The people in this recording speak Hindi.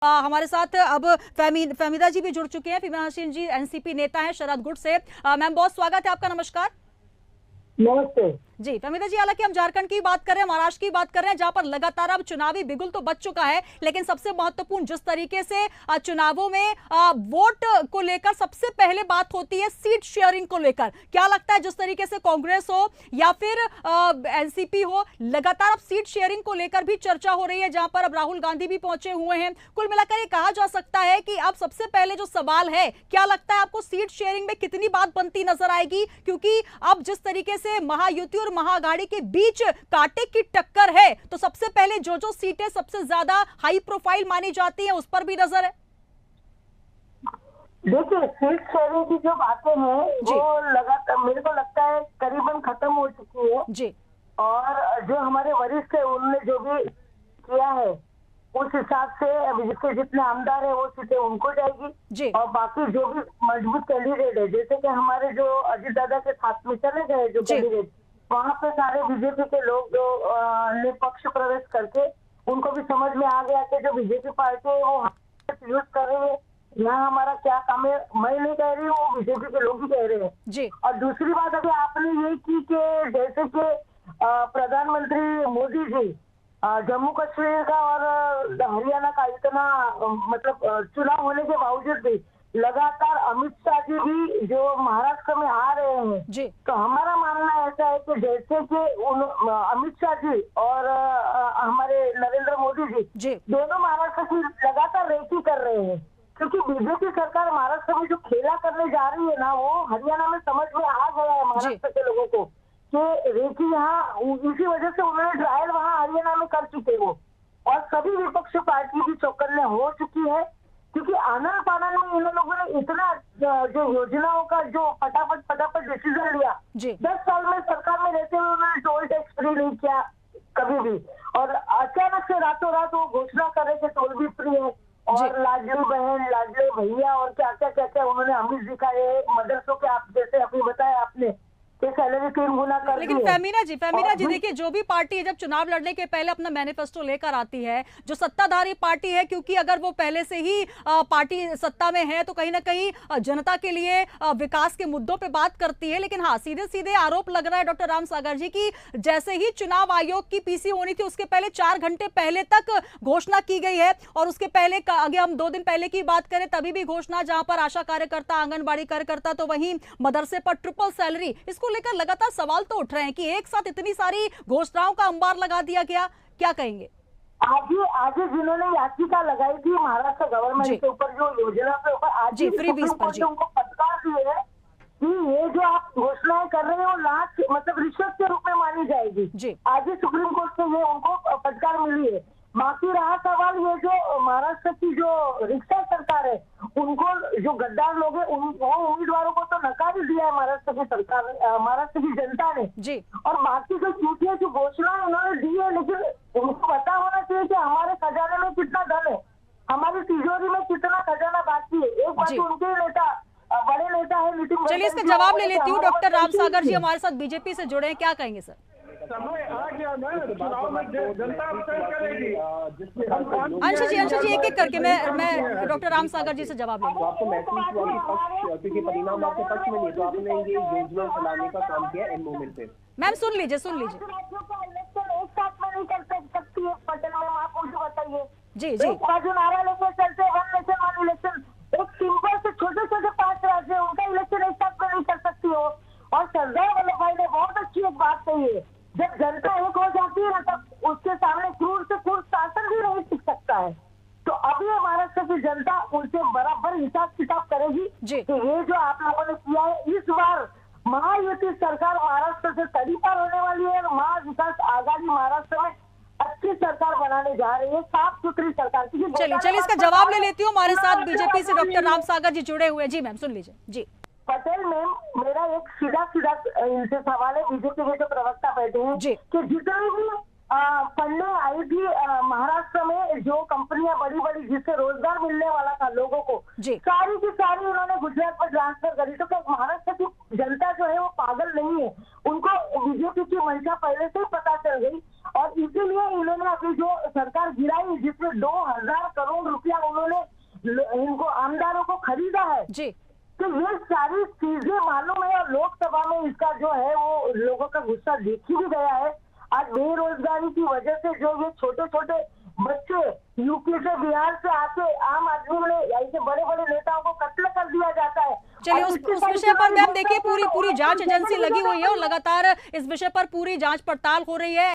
हमारे साथ अब फहमीदा जी भी जुड़ चुके हैं। फहमीदा हसीन जी एनसीपी नेता हैं शरद गुट से। मैम बहुत स्वागत है आपका, नमस्कार। नमस्ते जी फहमीदा जी, हालांकि हम झारखंड की बात कर रहे हैं, महाराष्ट्र की बात कर रहे हैं, जहां पर लगातार अब चुनावी बिगुल तो बच चुका है, लेकिन सबसे महत्वपूर्ण जिस तरीके से चुनावों में वोट को लेकर सबसे पहले बात होती है सीट शेयरिंग को लेकर। क्या लगता है जिस तरीके से कांग्रेस हो या फिर एनसीपी हो, लगातार अब सीट शेयरिंग को लेकर भी चर्चा हो रही है, जहां पर अब राहुल गांधी भी पहुंचे हुए हैं। कुल मिलाकर ये कहा जा सकता है कि अब सबसे पहले जो सवाल है, क्या लगता है आपको सीट शेयरिंग में कितनी बात बनती नजर आएगी? क्योंकि अब जिस तरीके से महायुति और महाअघाड़ी के बीच कांटे की टक्कर है, तो सबसे पहले जो सीटें सबसे ज्यादा हाई प्रोफाइल मानी जाती हैं उस पर भी नजर है। देखिए, सीट शेयरिंग की जो बातें हैं वो लगातार मेरे को लगता है करीबन खत्म हो चुकी है जी। और जो हमारे वरिष्ठ है उन्होंने जो भी किया है उस हिसाब से जिसके जितने आमदार है वो सीटें उनको जाएगी और बाकी जो भी मजबूत कैंडिडेट है, जैसे कि हमारे जो अजीत दादा के साथ में चले गए जो कैंडिडेट, वहाँ पे सारे बीजेपी के लोग जो ने पक्ष प्रवेश करके उनको भी समझ में आ गया कि जो बीजेपी पार्टी है वो यूज कर रही है, यहाँ हमारा क्या काम है। मैं नहीं कह रही हूँ, वो बीजेपी के लोग ही कह रहे हैं जी। और दूसरी बात अभी आपने ये की कि जैसे कि प्रधानमंत्री मोदी जी जम्मू कश्मीर का और हरियाणा का इतना मतलब चुनाव होने के बावजूद भी लगातार अमित शाह जी भी जो महाराष्ट्र में आ रहे हैं जी। तो हमारा मानना ऐसा है कि जैसे कि अमित शाह जी और हमारे नरेंद्र मोदी जी दोनों महाराष्ट्र की लगातार रेकी कर रहे हैं, क्योंकि बीजेपी सरकार महाराष्ट्र में जो खेला करने जा रही है ना, वो हरियाणा में समझ में आ गया है महाराष्ट्र के लोगों को कि रेकी यहाँ, इसी वजह से उन्होंने ट्रायल वहाँ हरियाणा में कर चुके वो और सभी विपक्ष पार्टी भी चौकन्ने हो चुकी है, क्योंकि आनंद पानन में इन लोगों ने इतना जो योजनाओं का जो फटाफट डिसीजन लिया। 10 साल में सरकार में रहते हुए उन्होंने टोल टैक्स फ्री नहीं किया कभी भी, और अचानक से रातों रात वो घोषणा करे कि टोल भी फ्री है और लाडली बहन लाडले भैया और क्या क्या उन्होंने अमीर दिखाए मदरसों के, आप जैसे अभी बताया आपने सैलरी 3 गुना कर दी। लेकिन फहमीदा जी देखिए, जो भी पार्टी जब चुनाव लड़ने के पहले अपना मैनिफेस्टो लेकर आती है, जो सत्ताधारी पार्टी है, क्योंकि अगर वो पहले से ही पार्टी सत्ता में है तो कहीं ना कहीं जनता के लिए विकास के मुद्दों पे बात करती है। लेकिन हाँ, सीधे सीधे आरोप लग रहा है डॉक्टर राम सागर जी की जैसे ही चुनाव आयोग की पीसी होनी थी उसके पहले 4 घंटे पहले तक घोषणा की गई है, और उसके पहले अगर हम 2 दिन पहले की बात करें तभी भी घोषणा, जहां पर आशा कार्यकर्ता आंगनबाड़ी कार्यकर्ता तो वहीं मदरसे पर ट्रिपल सैलरी, इसको लेकर लगातार सवाल तो उठ रहे हैं कि एक साथ इतनी सारी घोषणाओं का अंबार लगा दिया गया। क्या कहेंगे? आज जिन्होंने याचिका लगाई थी महाराष्ट्र गवर्नमेंट के ऊपर, जो योजना के ऊपर आज फ्री बीस पर उनको फटकार दिए है कि ये जो आप घोषणाएं कर रहे हो लाख मतलब रिश्वत के रूप में मानी जाएगी। आज ही सुप्रीम कोर्ट से ये उनको फटकार मिली है। बाकी रहा सवाल ये जो महाराष्ट्र की जो रिक्शा सरकार है, उनको जो गद्दार लोग हैं वो उम्मीदवारों को तो नकार ही दिया है महाराष्ट्र की सरकार, महाराष्ट्र की जनता ने। और बाकी जो झूठी जो घोषणा उन्होंने दी है, लेकिन उनको पता होना चाहिए कि हमारे खजाने में कितना धन है, हमारी तिजोरी में कितना खजाना बाकी है। एक बात उनके नेता बड़े नेता है मीटिंग। चलिए इसका जवाब ले लेती हूँ। डॉक्टर राम सागर जी हमारे साथ बीजेपी से जुड़े हैं, क्या कहेंगे सर? समय आ गया ना, चुनाव में जनता अवसर करेगी। अंशु जी एक एक करके मैं डॉक्टर राम सागर जी से जवाब लूंगा। आपको महसूस हुआ कि पक्ष, क्योंकि परिणाम आपके पक्ष में नहीं, तो आपने ये योजना चलाने का काम किया एंड मोमेंट पे। मैम सुन लीजिए इलेक्शन एक साथ में नहीं कर सकती है पटन में, आप मुझे बताइए। जी बाजू नारा लेके चलते वन नेशन वन इलेक्शन, एक सिंपल से छोटे 5 राज्य है, उनका इलेक्शन एक साथ में नहीं कर सकती हो। और सरदार वल्लभ भाई ने बहुत अच्छी एक बात कही है, जब जनता एक हो जाती है ना तब उसके सामने क्रूर से क्रूर शासन भी नहीं टिक सकता है। तो अभी महाराष्ट्र की जनता उनसे बराबर हिसाब किताब करेगी कि ये जो आप लोगों ने किया है, इस बार महायुति सरकार महाराष्ट्र से तड़ी पार होने वाली है और महाविकास आघाड़ी महाराष्ट्र में अच्छी सरकार बनाने जा रही है, साफ सुथरी सरकार। चलिए इसका जवाब ले लेती हूँ। हमारे साथ बीजेपी से डॉक्टर राम सागर जी जुड़े हुए। जी मैम सुन लीजिए। जी पटेल मैम, मेरा एक सीधा इनसे सवाल है, बीजेपी के जो प्रवक्ता बैठे हैं कि जितनी भी पढ़ने आई थी महाराष्ट्र में जो कंपनियां बड़ी जिससे रोजगार मिलने वाला था लोगों को, सारी की सारी उन्होंने गुजरात पर ट्रांसफर करी। तो क्या महाराष्ट्र की जनता जो है वो पागल नहीं है? उनको बीजेपी की मंशा पहले से ही पता चल गई और इसीलिए इन्होंने अपनी जो सरकार गिराई जिसमें 2000 करोड़ रुपया इनको आमदारों को खरीदा है जी। तो ये सारी चीजें मालूम है और लोकसभा में इसका जो है वो लोगों का गुस्सा देखी भी गया है। आज बेरोजगारी की वजह से जो ये छोटे छोटे बच्चे यूपी से बिहार से आके आम आदमी में ऐसे बड़े बड़े नेताओं को कत्ल कर दिया जाता है। चलिए उस विषय पर मैम देखिए पूरी जांच एजेंसी लगी हुई है और लगातार इस विषय पर पूरी जांच पड़ताल हो रही है।